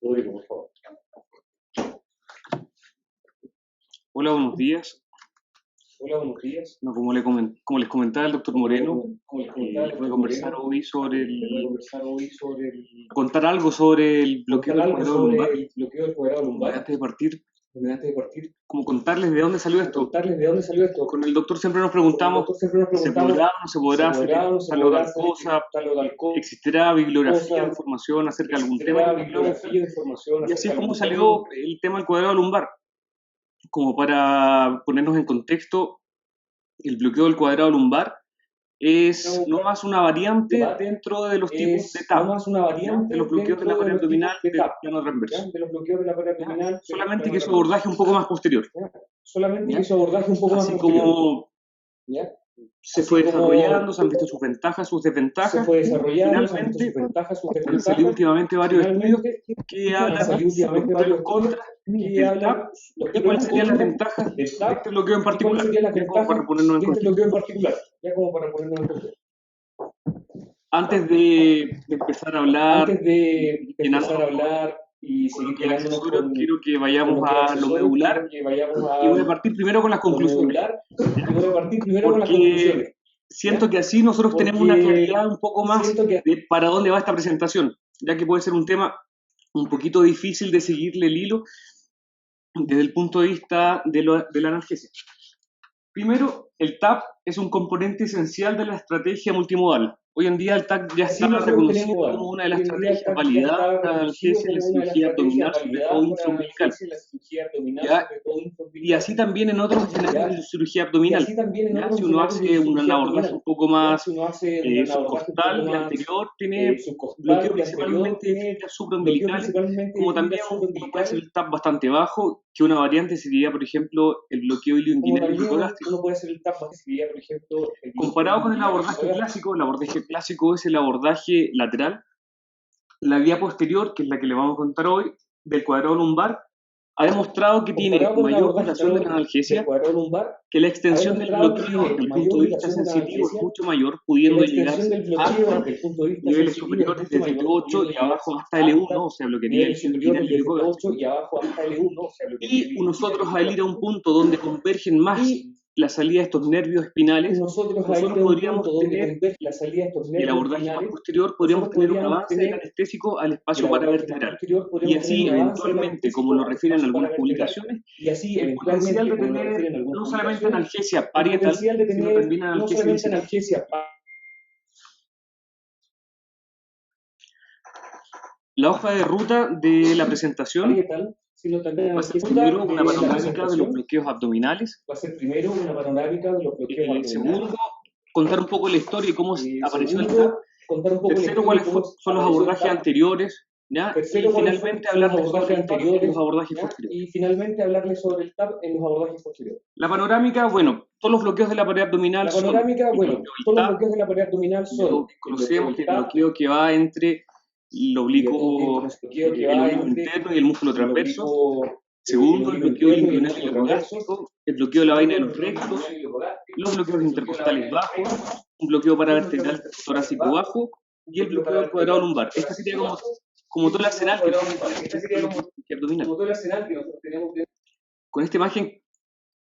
Rodrigo, por favor. Hola, buenos días. Hola, buenos días. No, como les comentaba el doctor Moreno, voy a conversar hoy sobre contar algo sobre el bloqueo del cuadrado lumbar. Antes de partir, como contarles de dónde salió esto. Con el doctor siempre nos preguntamos, ¿se podrá o no se podrá hacer tal o tal cosa? ¿Existirá bibliografía o información acerca de algún tema? Y así es como salió el tema del cuadrado lumbar. Como para ponernos en contexto, el bloqueo del cuadrado lumbar es no más una variante dentro de los tipos de TAP, de los bloqueos de la pared abdominal del plano transverso. Solamente que su abordaje un poco más posterior. Así como se fue desarrollando, se han visto sus ventajas, sus desventajas. Finalmente, han salido últimamente varios estudios que hablan de los pros y los contras del TAP y cuáles serían las ventajas de este bloqueo en particular. Ya como para ponernos en contexto. Antes de empezar a hablar y seguir el accesorio, quiero que vayamos a lo medular y voy a partir primero con las conclusiones. Porque siento que así nosotros tenemos una claridad un poco más de para dónde va esta presentación, ya que puede ser un tema un poquito difícil de seguirle el hilo desde el punto de vista de la analgesia. Primero, el TAP es un componente esencial de la estrategia multimodal. Hoy en día el TAP ya está reconocido como una de las estrategias validadas para la analgesia en la cirugía abdominal, sobre todo intraumbilical. Y así también en otros escenarios de cirugía abdominal. Si uno hace un abordaje un poco más subcostal y anterior, tiene bloqueo principalmente de fibras supraumbilicales, como también puede ser el TAP bastante bajo, que una variante sería, por ejemplo, el bloqueo ilioinguinal y hipogástrico. Comparado con el abordaje clásico es el abordaje lateral. La vía posterior, que es la que le vamos a contar hoy, del cuadrado lumbar, ha demostrado que tiene mayor duración de la analgesia, que la extensión del bloqueo desde el punto de vista sensitivo es mucho mayor, pudiendo llegar hasta niveles superiores desde T8 y abajo hasta L1, o sea, bloquearía el inguinal y el hipogástrico. Y nosotros al ir a un punto donde convergen más la salida de estos nervios espinales, nosotros podríamos tener, y el abordaje más posterior, podríamos tener un avance del anestésico al espacio paravertebral. Y así, eventualmente, como nos refieren algunas publicaciones, el potencial de tener no solamente analgesia parietal, sino también analgesia. La hoja de ruta de la presentación va a ser primero una panorámica de los bloqueos abdominales. Segundo, contar un poco la historia y cómo apareció el TAP. Tercero, cuáles son los abordajes anteriores. ¿Ya? Y finalmente hablar de los abordajes posteriores. La panorámica, bueno, todos los bloqueos de la pared abdominal son conocemos que el bloqueo que va entre el oblicuo interno y el músculo transverso. Segundo, el bloqueo inguinal y hipogástrico, el bloqueo de la vaina de los rectos, los bloqueos intercostales bajos, un bloqueo paravertebral torácico bajo y el bloqueo del cuadrado lumbar. Este sería como todo el arsenal que nosotros tenemos. Con esta imagen,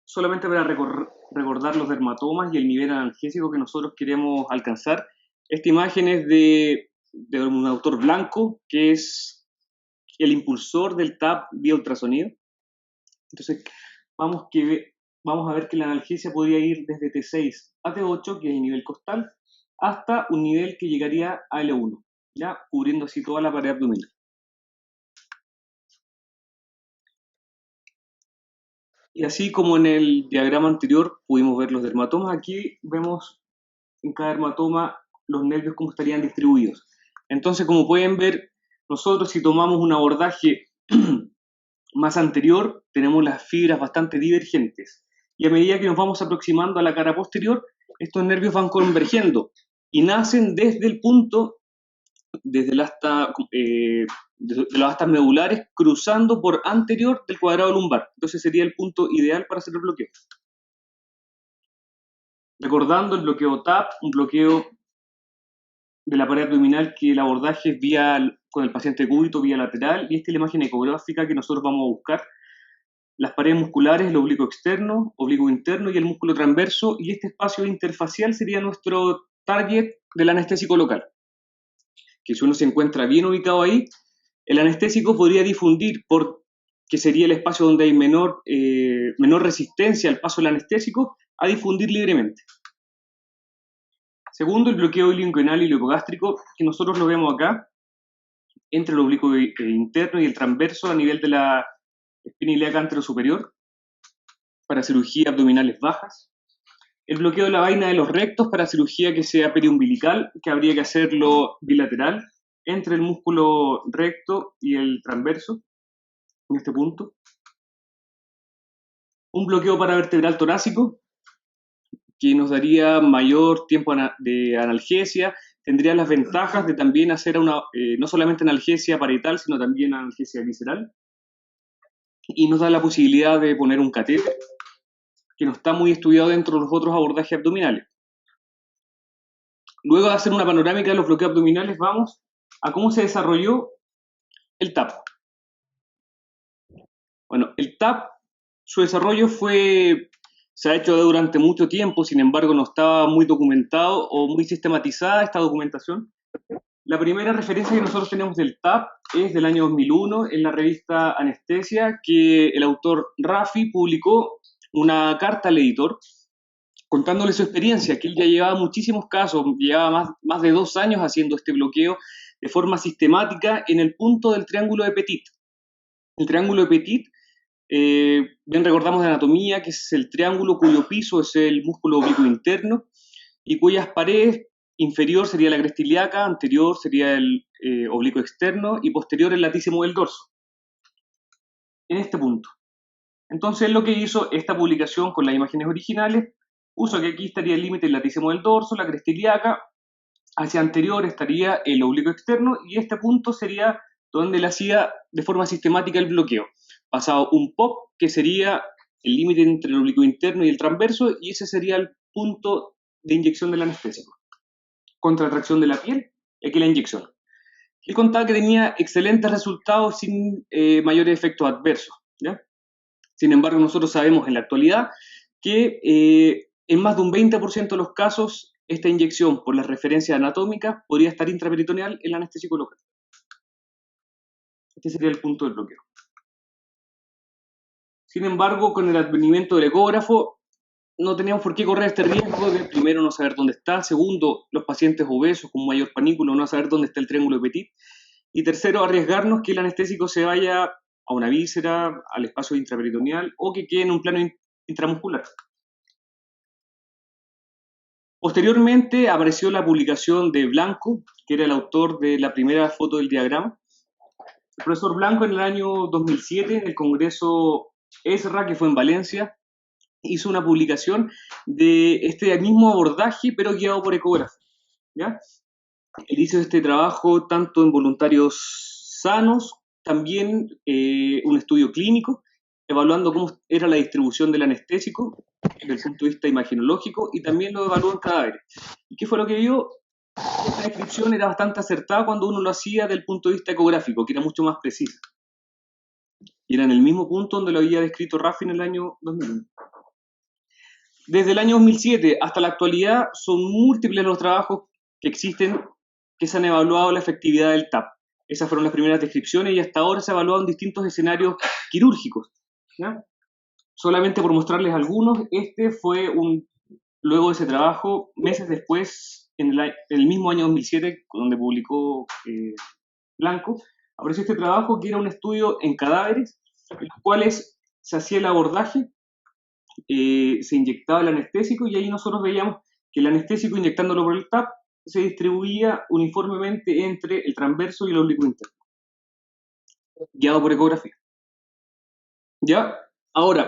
solamente para recordar los dermatomas y el nivel analgésico que nosotros queremos alcanzar, esta imagen es de un autor blanco, que es el impulsor del TAP vía ultrasonido. Entonces, vamos a ver que la analgesia podría ir desde T6 a T8, que es el nivel costal, hasta un nivel que llegaría a L1, ya cubriendo así toda la pared abdominal. Y así como en el diagrama anterior pudimos ver los dermatomas, aquí vemos en cada dermatoma los nervios cómo estarían distribuidos. Entonces, como pueden ver, nosotros si tomamos un abordaje más anterior, tenemos las fibras bastante divergentes. Y a medida que nos vamos aproximando a la cara posterior, estos nervios van convergiendo y nacen desde el punto, desde las astas medulares, cruzando por anterior del cuadrado lumbar. Entonces sería el punto ideal para hacer el bloqueo. Recordando el bloqueo TAP, un bloqueo de la pared abdominal que el abordaje es vía con el paciente cúbito vía lateral, y esta es la imagen ecográfica que nosotros vamos a buscar. Las paredes musculares, el oblicuo externo, oblicuo interno y el músculo transverso, y este espacio interfacial sería nuestro target del anestésico local. Que si uno se encuentra bien ubicado ahí, el anestésico podría difundir que sería el espacio donde hay menor resistencia al paso del anestésico, a difundir libremente. Segundo, el bloqueo ilioinguinal y iliohipogástrico, que nosotros lo vemos acá, entre el oblicuo interno y el transverso a nivel de la espina ilíaca anterosuperior, para cirugía abdominales bajas. El bloqueo de la vaina de los rectos para cirugía que sea periumbilical, que habría que hacerlo bilateral, entre el músculo recto y el transverso, en este punto. Un bloqueo paravertebral torácico, que nos daría mayor tiempo de analgesia, tendría las ventajas de también hacer no solamente analgesia parietal, sino también analgesia visceral, y nos da la posibilidad de poner un catéter, que no está muy estudiado dentro de los otros abordajes abdominales. Luego de hacer una panorámica de los bloqueos abdominales, vamos a cómo se desarrolló el TAP. Bueno, el TAP, su desarrollo se ha hecho durante mucho tiempo, sin embargo no estaba muy documentado o muy sistematizada esta documentación. La primera referencia que nosotros tenemos del TAP es del año 2001 en la revista Anestesia, que el autor Raffi publicó una carta al editor contándole su experiencia, que él ya llevaba muchísimos casos, llevaba más de 2 años haciendo este bloqueo de forma sistemática en el punto del triángulo de Petit. El triángulo de Petit, bien recordamos de anatomía, que es el triángulo cuyo piso es el músculo oblicuo interno y cuyas paredes inferior sería la cresta ilíaca, anterior sería el oblicuo externo y posterior el latísimo del dorso. En este punto. Entonces lo que hizo esta publicación con las imágenes originales, puso que aquí estaría el límite del latísimo del dorso, la cresta ilíaca, hacia anterior estaría el oblicuo externo y este punto sería donde él hacía de forma sistemática el bloqueo. Pasado un POP, que sería el límite entre el oblicuo interno y el transverso, y ese sería el punto de inyección del anestésico. Contracción de la piel, y aquí la inyección. Él contaba que tenía excelentes resultados sin mayores efectos adversos, ¿ya? Sin embargo, nosotros sabemos en la actualidad que en más de un 20% de los casos esta inyección por las referencias anatómicas podría estar intraperitoneal en el anestésico local. Este sería el punto del bloqueo. Sin embargo, con el advenimiento del ecógrafo, no teníamos por qué correr este riesgo de, primero, no saber dónde está, segundo, los pacientes obesos con mayor panículo, no saber dónde está el triángulo de Petit, y tercero, arriesgarnos que el anestésico se vaya a una víscera, al espacio intraperitoneal, o que quede en un plano intramuscular. Posteriormente apareció la publicación de Blanco, que era el autor de la primera foto del diagrama. El profesor Blanco en el año 2007, en el Congreso ESRA, que fue en Valencia, hizo una publicación de este mismo abordaje, pero guiado por ecógrafo, ¿ya? Él hizo este trabajo tanto en voluntarios sanos, también un estudio clínico, evaluando cómo era la distribución del anestésico desde el punto de vista imagenológico, y también lo evaluó en cadáveres. ¿Y qué fue lo que vio? Esta descripción era bastante acertada cuando uno lo hacía desde el punto de vista ecográfico, que era mucho más precisa. Y era en el mismo punto donde lo había descrito Raffi en el año 2001. Desde el año 2007 hasta la actualidad son múltiples los trabajos que existen que se han evaluado la efectividad del TAP. Esas fueron las primeras descripciones y hasta ahora se ha evaluado en distintos escenarios quirúrgicos, ¿ya? Solamente por mostrarles algunos, este fue luego de ese trabajo, meses después, en el mismo año 2007, donde publicó Blanco, apareció este trabajo que era un estudio en cadáveres, en los cuales se hacía el abordaje, se inyectaba el anestésico y ahí nosotros veíamos que el anestésico, inyectándolo por el TAP, se distribuía uniformemente entre el transverso y el oblicuo interno, guiado por ecografía. ¿Ya? Ahora,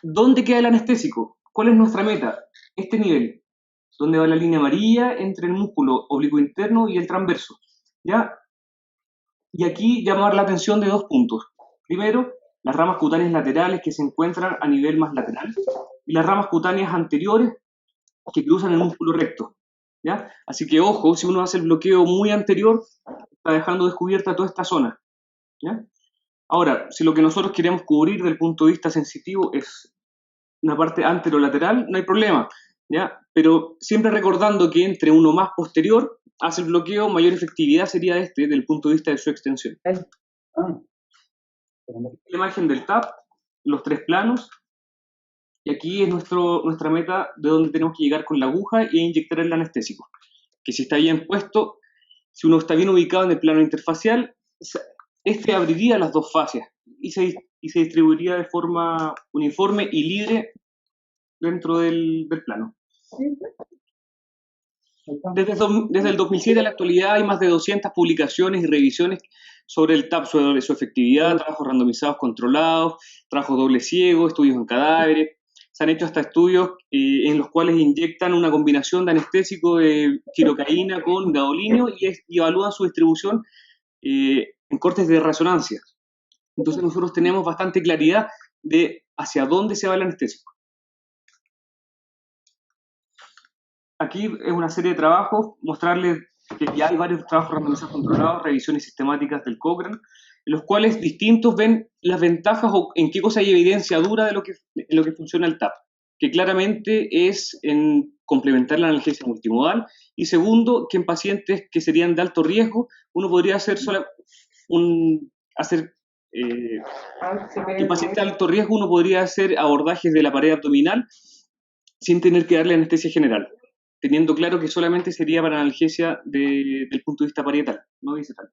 ¿dónde queda el anestésico? ¿Cuál es nuestra meta? Este nivel, donde va la línea amarilla entre el músculo oblicuo interno y el transverso, ¿ya? Y aquí llamar la atención de 2 puntos. Primero, las ramas cutáneas laterales que se encuentran a nivel más lateral y las ramas cutáneas anteriores que cruzan el músculo recto, ¿ya? Así que ojo, si uno hace el bloqueo muy anterior, está dejando descubierta toda esta zona, ¿ya? Ahora, si lo que nosotros queremos cubrir desde el punto de vista sensitivo es una parte anterolateral, no hay problema, ¿ya? Pero siempre recordando que entre uno más posterior hace el bloqueo, mayor efectividad sería este desde el punto de vista de su extensión. La imagen del TAP, los tres planos, y aquí es nuestra meta de donde tenemos que llegar con la aguja e inyectar el anestésico. Que si está bien puesto, si uno está bien ubicado en el plano interfacial, este abriría las dos fascias y se distribuiría de forma uniforme y libre dentro del plano. Desde el 2007 a la actualidad hay más de 200 publicaciones y revisiones sobre el TAP, sobre su efectividad, trabajos randomizados controlados, trabajos doble ciego, estudios en cadáveres. Se han hecho hasta estudios en los cuales inyectan una combinación de anestésico de quirocaína con gadolinio y evalúan su distribución en cortes de resonancia. Entonces nosotros tenemos bastante claridad de hacia dónde se va el anestésico. Aquí es una serie de trabajos, mostrarles que ya hay varios trabajos randomizados controlados, revisiones sistemáticas del Cochrane, en los cuales distintos ven las ventajas o en qué cosa hay evidencia dura en lo que funciona el TAP, que claramente es en complementar la analgesia multimodal, y segundo, que en pacientes que serían de alto riesgo, uno podría hacer en pacientes de alto riesgo uno podría hacer abordajes de la pared abdominal sin tener que darle anestesia general, teniendo claro que solamente sería para analgesia del punto de vista parietal, no distal.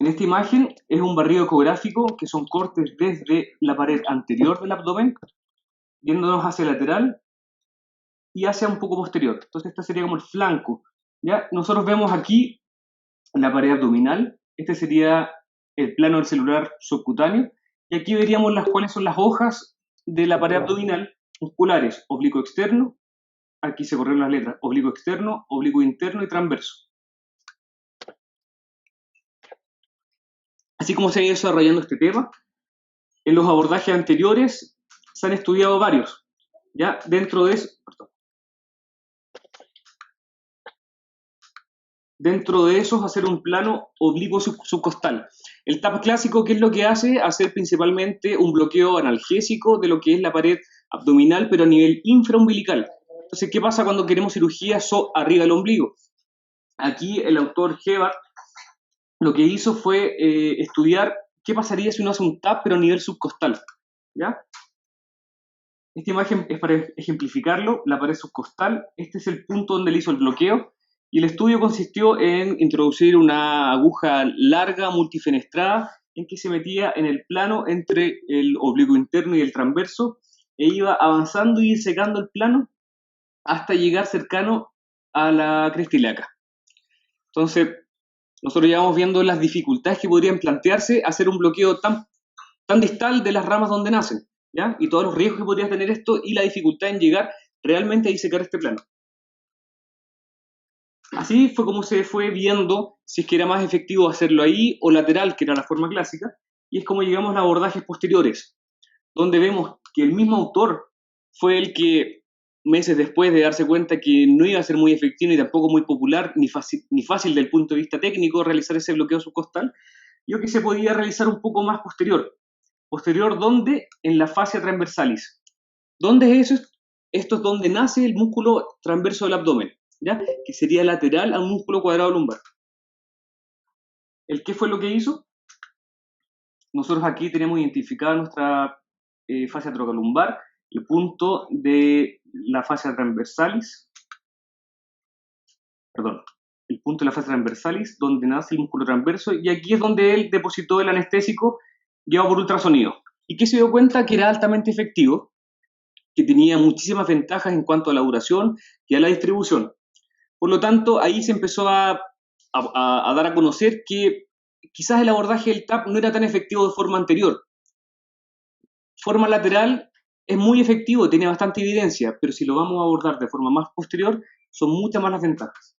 En esta imagen es un barrido ecográfico que son cortes desde la pared anterior del abdomen, yéndonos hacia el lateral y hacia un poco posterior. Entonces este sería como el flanco, ¿ya? Nosotros vemos aquí la pared abdominal, este sería el plano del celular subcutáneo, y aquí veríamos cuáles son las hojas de la pared abdominal musculares, oblicuo externo, aquí se corrieron las letras, oblicuo externo, oblicuo interno y transverso. Así como se ha ido desarrollando este tema, en los abordajes anteriores se han estudiado varios, ¿ya? Dentro de esos hacer un plano oblicuo subcostal. El TAP clásico, ¿qué es lo que hace? Hacer principalmente un bloqueo analgésico de lo que es la pared abdominal, pero a nivel infraumbilical. Entonces, ¿qué pasa cuando queremos cirugía arriba del ombligo? Aquí el autor Gebhardt lo que hizo fue estudiar qué pasaría si uno hace un TAP pero a nivel subcostal, ¿ya? Esta imagen es para ejemplificarlo, la pared subcostal, este es el punto donde le hizo el bloqueo, y el estudio consistió en introducir una aguja larga, multifenestrada, en que se metía en el plano entre el oblicuo interno y el transverso, e iba avanzando y secando el plano hasta llegar cercano a la cresta ilíaca. Entonces, nosotros ya vamos viendo las dificultades que podrían plantearse hacer un bloqueo tan distal de las ramas donde nacen, ¿ya? Y todos los riesgos que podría tener esto y la dificultad en llegar realmente a disecar este plano. Así fue como se fue viendo si es que era más efectivo hacerlo ahí o lateral, que era la forma clásica, y es como llegamos a abordajes posteriores, donde vemos que el mismo autor fue el que, meses después de darse cuenta que no iba a ser muy efectivo ni tampoco muy popular, ni fácil desde el punto de vista técnico realizar ese bloqueo subcostal, vio que se podía realizar un poco más posterior. ¿Posterior dónde? En la fascia transversalis. ¿Dónde es eso? Esto es donde nace el músculo transverso del abdomen, ¿ya? Que sería lateral al músculo cuadrado lumbar. ¿El qué fue lo que hizo? Nosotros aquí tenemos identificada nuestra fascia trocalumbar, el punto de la fascia transversalis, el punto de la fascia transversalis, donde nace el músculo transverso, y aquí es donde él depositó el anestésico llevado por ultrasonido. ¿Y que se dio cuenta? Que era altamente efectivo, que tenía muchísimas ventajas en cuanto a la duración y a la distribución. Por lo tanto, ahí se empezó a dar a conocer que quizás el abordaje del TAP no era tan efectivo de forma anterior. Forma lateral es muy efectivo, tiene bastante evidencia, pero si lo vamos a abordar de forma más posterior, son muchas más las ventajas.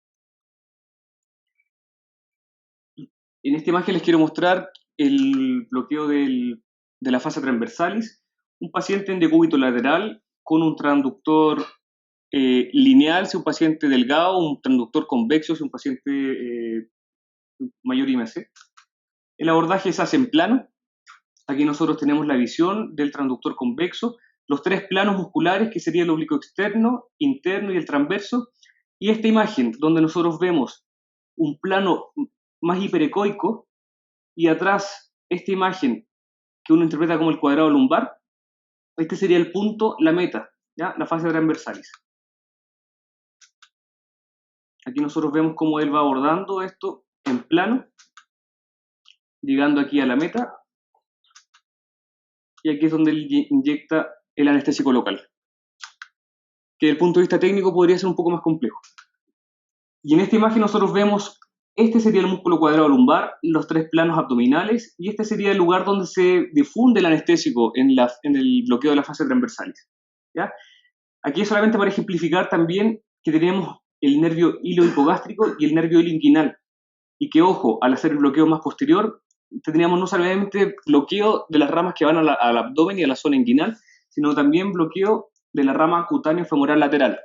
En esta imagen les quiero mostrar el bloqueo de la fascia transversalis, un paciente en decúbito lateral con un transductor lineal si un paciente delgado, un transductor convexo si un paciente mayor IMC. El abordaje se hace en plano. Aquí nosotros tenemos la visión del transductor convexo, los tres planos musculares que sería el oblicuo externo, interno y el transverso, y esta imagen donde nosotros vemos un plano más hiperecoico y atrás esta imagen que uno interpreta como el cuadrado lumbar. Este sería el punto, la meta, ¿ya? La fascia transversalis. Aquí nosotros vemos cómo él va abordando esto en plano, llegando aquí a la meta, y aquí es donde él inyecta el anestésico local, que desde el punto de vista técnico podría ser un poco más complejo. Y en esta imagen nosotros vemos, este sería el músculo cuadrado lumbar, los tres planos abdominales, y este sería el lugar donde se difunde el anestésico en el bloqueo de la fascia transversalis, ¿ya? Aquí es solamente para ejemplificar también que tenemos el nervio iliohipogástrico y el nervio ilioinguinal, y que, ojo, al hacer el bloqueo más posterior, tendríamos no solamente bloqueo de las ramas que van al abdomen y a la zona inguinal, sino también bloqueo de la rama cutáneo femoral lateral,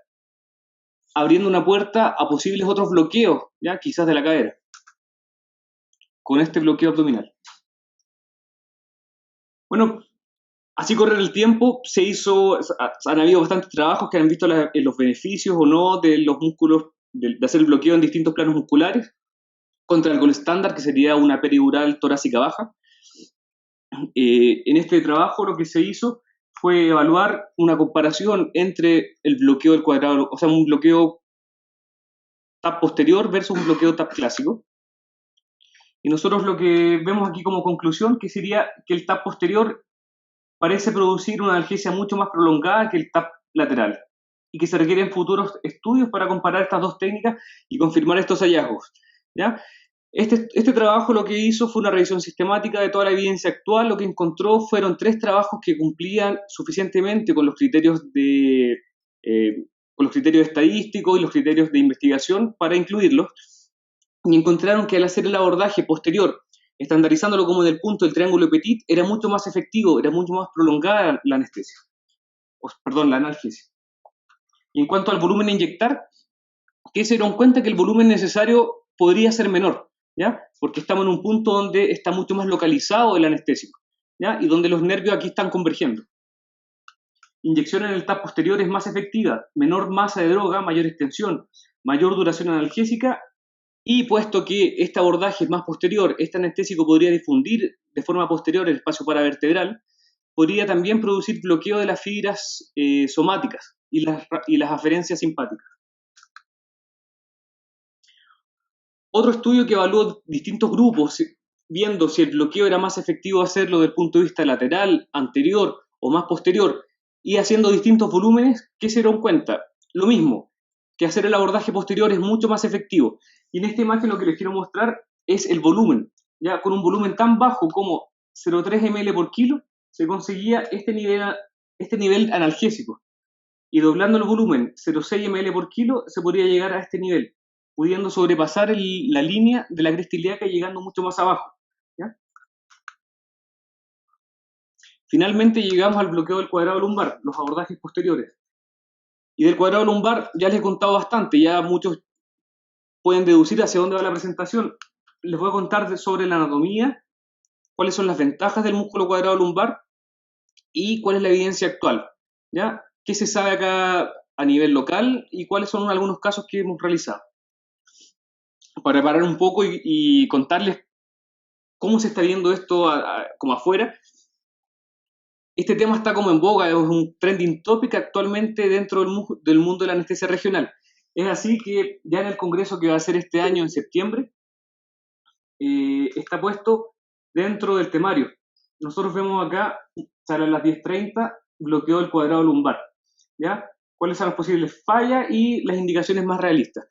abriendo una puerta a posibles otros bloqueos, ¿ya? Quizás de la cadera, con este bloqueo abdominal. Bueno, así corre el tiempo, han habido bastantes trabajos que han visto los beneficios o no de los músculos, de hacer el bloqueo en distintos planos musculares, contra el gold estándar, que sería una peridural torácica baja. En este trabajo lo que se hizo fue evaluar una comparación entre el bloqueo del cuadrado, o sea, un bloqueo TAP posterior versus un bloqueo TAP clásico. Y nosotros lo que vemos aquí como conclusión que sería que el TAP posterior parece producir una analgesia mucho más prolongada que el TAP lateral, y que se requieren futuros estudios para comparar estas dos técnicas y confirmar estos hallazgos, ¿ya? Este trabajo lo que hizo fue una revisión sistemática de toda la evidencia actual. Lo que encontró fueron 3 trabajos que cumplían suficientemente con los criterios estadísticos y los criterios de investigación para incluirlos, y encontraron que al hacer el abordaje posterior, estandarizándolo como en el punto del triángulo de Petit, era mucho más efectivo, era mucho más prolongada la anestesia, la analgesia. Y en cuanto al volumen a inyectar, que se dieron cuenta que el volumen necesario podría ser menor, ¿ya? Porque estamos en un punto donde está mucho más localizado el anestésico, ¿ya? Y donde los nervios aquí están convergiendo. Inyección en el TAP posterior es más efectiva, menor masa de droga, mayor extensión, mayor duración analgésica, y puesto que este abordaje es más posterior, este anestésico podría difundir de forma posterior el espacio paravertebral, podría también producir bloqueo de las fibras somáticas y las aferencias simpáticas. Otro estudio que evaluó distintos grupos, viendo si el bloqueo era más efectivo hacerlo desde el punto de vista lateral, anterior o más posterior, y haciendo distintos volúmenes, ¿qué se dieron cuenta? Lo mismo, que hacer el abordaje posterior es mucho más efectivo. Y en esta imagen lo que les quiero mostrar es el volumen. Ya con un volumen tan bajo como 0,3 ml por kilo, se conseguía este nivel analgésico. Y doblando el volumen 0,6 ml por kilo, se podría llegar a este nivel, pudiendo sobrepasar la línea de la cresta ilíaca y llegando mucho más abajo, ¿ya? Finalmente llegamos al bloqueo del cuadrado lumbar, los abordajes posteriores. Y del cuadrado lumbar ya les he contado bastante, ya muchos pueden deducir hacia dónde va la presentación. Les voy a contar sobre la anatomía, cuáles son las ventajas del músculo cuadrado lumbar y cuál es la evidencia actual, ¿ya? ¿Qué se sabe acá a nivel local y cuáles son algunos casos que hemos realizado? Para parar un poco y contarles cómo se está viendo esto como afuera. Este tema está como en boga, es un trending topic actualmente dentro del mundo de la anestesia regional. Es así que ya en el congreso que va a ser este año en septiembre, está puesto dentro del temario. Nosotros vemos acá, sale a las 10:30, bloqueo del cuadrado lumbar, ¿ya? ¿Cuáles son las posibles fallas y las indicaciones más realistas?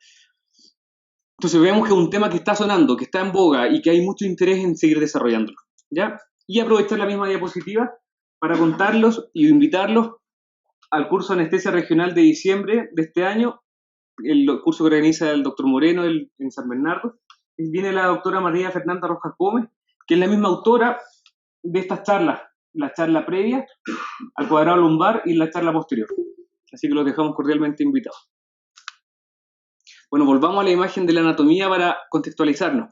Entonces vemos que es un tema que está sonando, que está en boga y que hay mucho interés en seguir desarrollándolo, ¿ya? Y aprovechar la misma diapositiva para contarlos y invitarlos al curso de anestesia regional de diciembre de este año, el curso que organiza el doctor Moreno en San Bernardo. Viene la doctora María Fernanda Rojas Gómez, que es la misma autora de estas charlas, la charla previa al cuadrado lumbar y la charla posterior. Así que los dejamos cordialmente invitados. Bueno, volvamos a la imagen de la anatomía para contextualizarnos.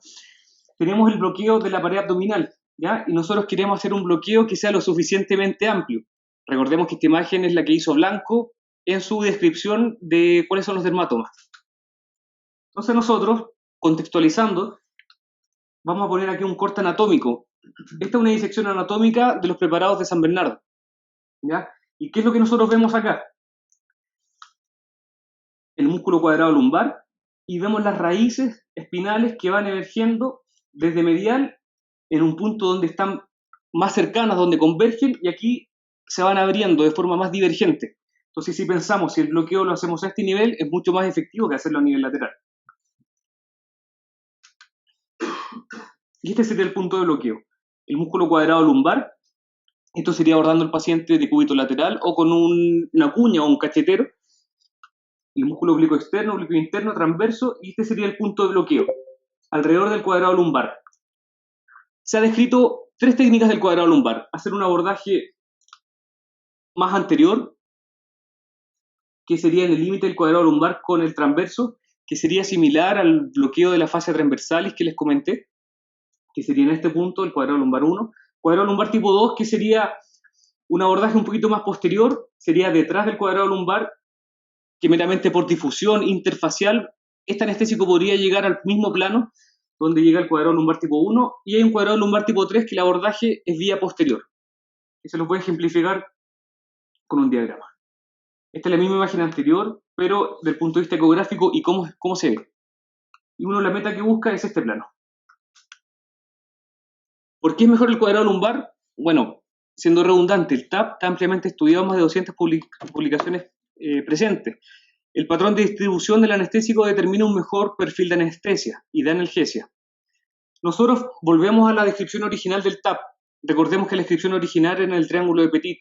Tenemos el bloqueo de la pared abdominal, ¿ya? Y nosotros queremos hacer un bloqueo que sea lo suficientemente amplio. Recordemos que esta imagen es la que hizo Blanco en su descripción de cuáles son los dermatomas. Entonces nosotros, contextualizando, vamos a poner aquí un corte anatómico. Esta es una disección anatómica de los preparados de San Bernardo, ¿ya? ¿Y qué es lo que nosotros vemos acá? El músculo cuadrado lumbar, y vemos las raíces espinales que van emergiendo desde medial en un punto donde están más cercanas, donde convergen, y aquí se van abriendo de forma más divergente. Entonces, si pensamos, si el bloqueo lo hacemos a este nivel, es mucho más efectivo que hacerlo a nivel lateral. Y este sería el punto de bloqueo. El músculo cuadrado lumbar, esto sería abordando al paciente de cúbito lateral o con una cuña o un cachetero. El músculo oblicuo externo, oblicuo interno, transverso, y este sería el punto de bloqueo, alrededor del cuadrado lumbar. Se ha descrito 3 técnicas del cuadrado lumbar. Hacer un abordaje más anterior, que sería en el límite del cuadrado lumbar con el transverso, que sería similar al bloqueo de la fascia transversalis que les comenté, que sería en este punto el cuadrado lumbar 1. Cuadrado lumbar tipo 2, que sería un abordaje un poquito más posterior, sería detrás del cuadrado lumbar, que meramente por difusión interfacial, este anestésico podría llegar al mismo plano donde llega el cuadrado lumbar tipo 1, y hay un cuadrado lumbar tipo 3 que el abordaje es vía posterior. Y se lo puede ejemplificar con un diagrama. Esta es la misma imagen anterior, pero del punto de vista ecográfico y cómo se ve. Y uno la meta que busca es este plano. ¿Por qué es mejor el cuadrado lumbar? Bueno, siendo redundante, el TAP está ampliamente estudiado, más de 200 publicaciones presentes. El patrón de distribución del anestésico determina un mejor perfil de anestesia y de analgesia. Nosotros volvemos a la descripción original del TAP. Recordemos que la descripción original era en el triángulo de Petit.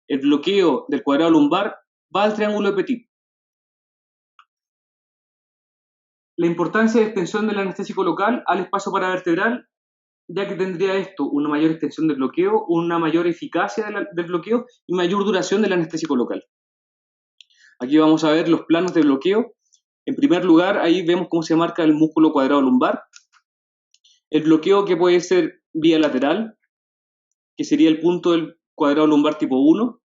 El bloqueo del cuadrado lumbar va al triángulo de Petit. La importancia de extensión del anestésico local al espacio paravertebral, ya que tendría esto una mayor extensión del bloqueo, una mayor eficacia del bloqueo y mayor duración del anestésico local. Aquí vamos a ver los planos de bloqueo. En primer lugar, ahí vemos cómo se marca el músculo cuadrado lumbar. El bloqueo que puede ser vía lateral, que sería el punto del cuadrado lumbar tipo 1,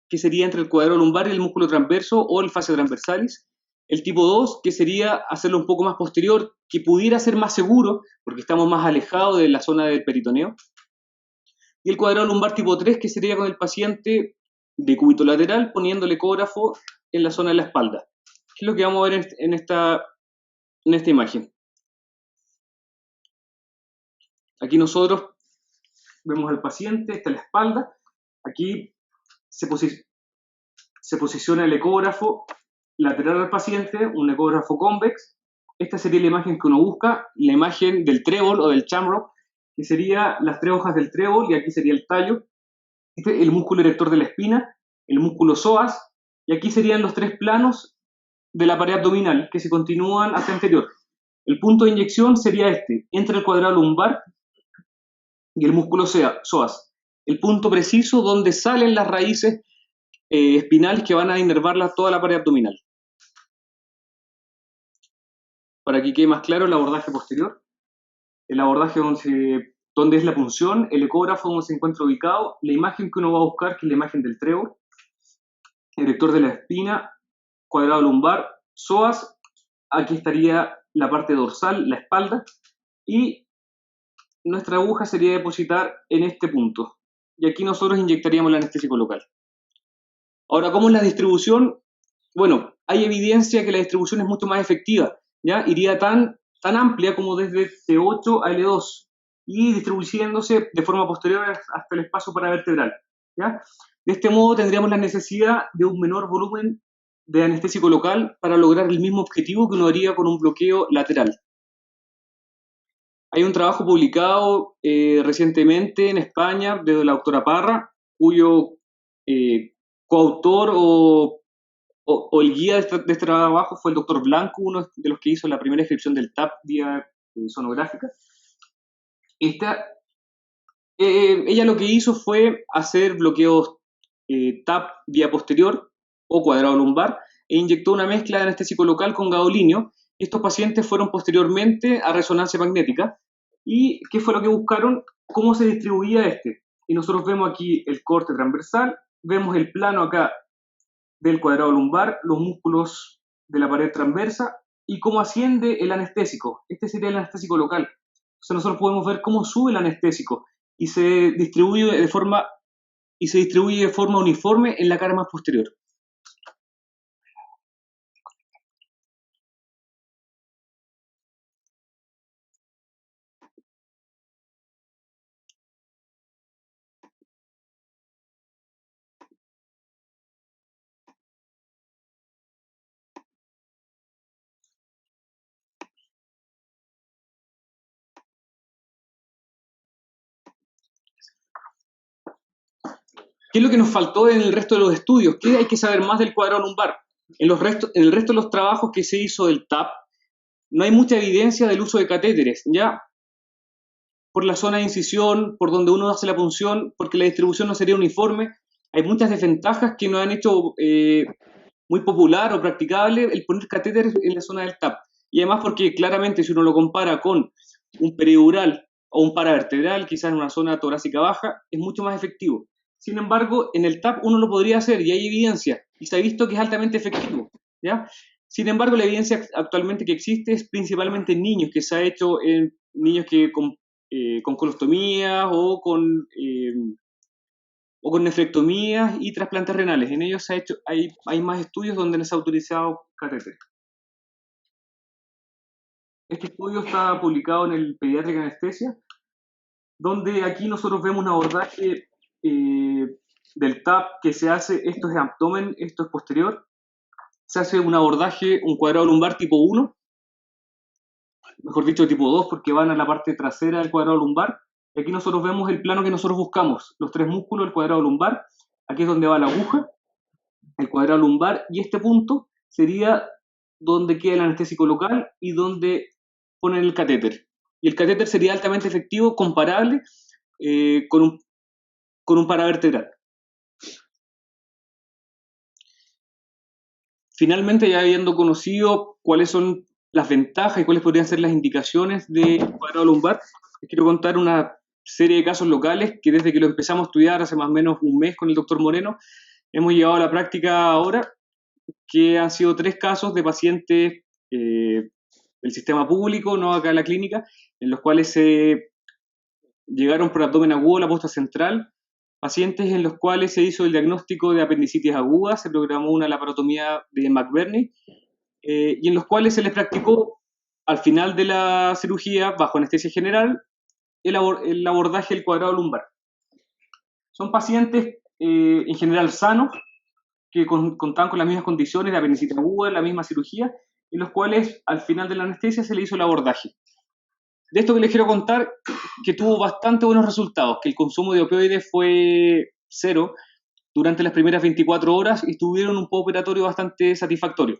que sería entre el cuadrado lumbar y el músculo transverso o el fascia transversalis. El tipo 2, que sería hacerlo un poco más posterior, que pudiera ser más seguro, porque estamos más alejados de la zona del peritoneo. Y el cuadrado lumbar tipo 3, que sería con el paciente de cúbito lateral, poniendo el ecógrafo en la zona de la espalda. ¿Qué es lo que vamos a ver en esta imagen? Aquí nosotros vemos al paciente, esta es la espalda. Aquí se posiciona el ecógrafo lateral al paciente, un ecógrafo convex. Esta sería la imagen que uno busca, la imagen del trébol o del shamrock, que sería las 3 hojas del trébol, y aquí sería el tallo. Este es el músculo erector de la espina, el músculo psoas, y aquí serían los 3 planos de la pared abdominal que se continúan hacia el anterior. El punto de inyección sería este, entre el cuadrado lumbar y el músculo psoas. El punto preciso donde salen las raíces espinales que van a inervar toda la pared abdominal. Para que quede más claro el abordaje posterior. El abordaje donde es la punción, el ecógrafo donde se encuentra ubicado, la imagen que uno va a buscar, que es la imagen del trébol, erector de la espina, cuadrado lumbar, psoas, aquí estaría la parte dorsal, la espalda, y nuestra aguja sería depositar en este punto. Y aquí nosotros inyectaríamos el anestésico local. Ahora, ¿cómo es la distribución? Bueno, hay evidencia que la distribución es mucho más efectiva, ¿ya? Iría tan amplia como desde T8 a L2 y distribuyéndose de forma posterior hasta el espacio paravertebral, ¿ya? De este modo tendríamos la necesidad de un menor volumen de anestésico local para lograr el mismo objetivo que uno haría con un bloqueo lateral. Hay un trabajo publicado recientemente en España de la doctora Parra, cuyo coautor o el guía de este trabajo fue el doctor Blanco, uno de los que hizo la primera descripción del TAP vía sonográfica. Ella lo que hizo fue hacer bloqueos TAP vía posterior, o cuadrado lumbar e inyectó una mezcla de anestésico local con gadolinio. Estos pacientes fueron posteriormente a resonancia magnética. ¿Y qué fue lo que buscaron? ¿Cómo se distribuía este? Y nosotros vemos aquí el corte transversal, vemos el plano acá del cuadrado lumbar, los músculos de la pared transversa y cómo asciende el anestésico. Este sería el anestésico local. Entonces nosotros podemos ver cómo sube el anestésico y se distribuye de forma uniforme en la cara más posterior. ¿Qué es lo que nos faltó en el resto de los estudios? ¿Qué hay que saber más del cuadrado lumbar? En el resto de los trabajos que se hizo del TAP, no hay mucha evidencia del uso de catéteres, ¿ya? Por la zona de incisión, por donde uno hace la punción, porque la distribución no sería uniforme. Hay muchas desventajas que nos han hecho muy popular o practicable el poner catéteres en la zona del TAP. Y además porque claramente si uno lo compara con un peridural o un paravertebral, quizás en una zona torácica baja, es mucho más efectivo. Sin embargo, en el TAP uno lo podría hacer y hay evidencia, y se ha visto que es altamente efectivo, ¿ya? Sin embargo, la evidencia actualmente que existe es principalmente en niños, que se ha hecho en niños que con colostomías o con nefrectomías y trasplantes renales. En ellos hay más estudios donde se ha utilizado catéter. Este estudio está publicado en el Pediatric Anestesia, donde aquí nosotros vemos un abordaje del TAP que se hace, esto es abdomen, esto es posterior, se hace un abordaje, un cuadrado lumbar tipo 1, mejor dicho tipo 2 porque van a la parte trasera del cuadrado lumbar. Y aquí nosotros vemos el plano que nosotros buscamos, los tres músculos del cuadrado lumbar, aquí es donde va la aguja, el cuadrado lumbar, y este punto sería donde queda el anestésico local y donde ponen el catéter. Y el catéter sería altamente efectivo, comparable con un paravertebral. Finalmente, ya habiendo conocido cuáles son las ventajas y cuáles podrían ser las indicaciones del cuadrado lumbar, les quiero contar una serie de casos locales que desde que lo empezamos a estudiar hace más o menos un mes con el doctor Moreno, hemos llevado a la práctica ahora, que han sido 3 casos de pacientes del sistema público, no acá en la clínica, en los cuales se llegaron por abdomen agudo a la posta central, pacientes en los cuales se hizo el diagnóstico de apendicitis aguda, se programó una laparotomía de McBurney, y en los cuales se les practicó al final de la cirugía, bajo anestesia general, el abordaje del cuadrado lumbar. Son pacientes en general sanos, que contaban con las mismas condiciones de apendicitis aguda, la misma cirugía, en los cuales al final de la anestesia se le hizo el abordaje. De esto que les quiero contar, que tuvo bastante buenos resultados, que el consumo de opioides fue 0 durante las primeras 24 horas y tuvieron un postoperatorio bastante satisfactorio.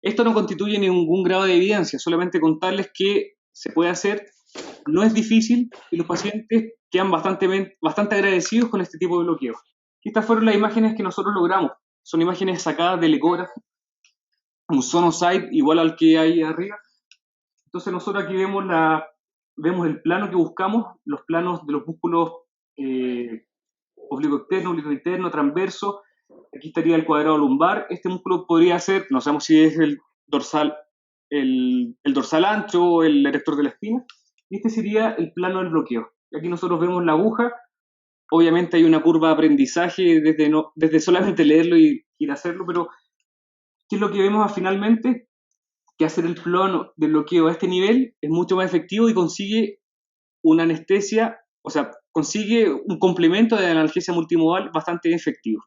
Esto no constituye ningún grado de evidencia, solamente contarles que se puede hacer, no es difícil y los pacientes quedan bastante agradecidos con este tipo de bloqueo. Estas fueron las imágenes que nosotros logramos. Son imágenes sacadas del ecógrafo, un sonosite igual al que hay arriba. Entonces nosotros aquí vemos el plano que buscamos, los planos de los músculos oblicuo externo, oblicuo interno, transverso. Aquí estaría el cuadrado lumbar. Este músculo podría ser, no sabemos si es el dorsal ancho o el erector de la espina. Y este sería el plano del bloqueo. Aquí nosotros vemos la aguja. Obviamente hay una curva de aprendizaje desde solamente leerlo y ir a hacerlo, pero ¿qué es lo que vemos finalmente? Que hacer el plano de bloqueo a este nivel es mucho más efectivo y consigue una anestesia, o sea, consigue un complemento de analgesia multimodal bastante efectivo.